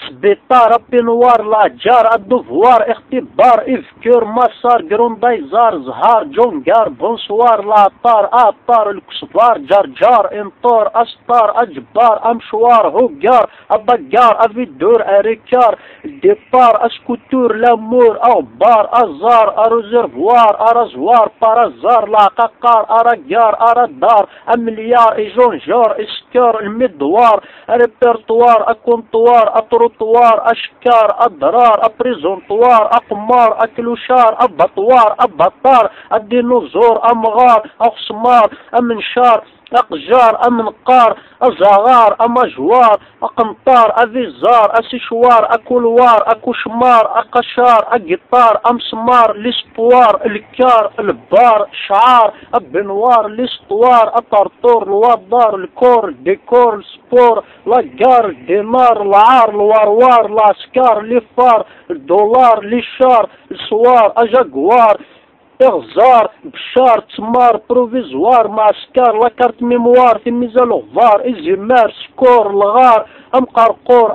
سبيطار بينوار لاجار الدوفوار اختبار افكور مسار جروندايزار زهار جونجار بونسوار لاطار اطار الكسفار جرجار انطور استار اجبار امشوار هوجار ابقار افيدور اريكار ديبار اسكوتور لامور اغبار ازار ارزرفوار ارزوار بارازار لاقاقار اراجار ارادار امليار ايجونجور اسكار المدوار ريبرتوار اكونطوار اطروطوار اشكار اضرار ابريزونطوار اقمار اكلوشار ابطوار ابطار الدينوزور امغار اخسمار امنشار اقجار امنقار ازغار امجوار اقنطار افيزار اسيشوار اكولوار اكوشمار اقشار اقطار امسمار ليسبوار الكار البار شعار البنوار ليسطوار اطرطور الوضار الكور ديكور السبور لاجار دينار العار الوروار لاسكار ليفار الدولار ليشار السوار اجاكوار اغزار بشار تمار بروفيزوار معسكر لاكارت ميموار في ميزان الغفار ازمار سكور الغار ام قرقور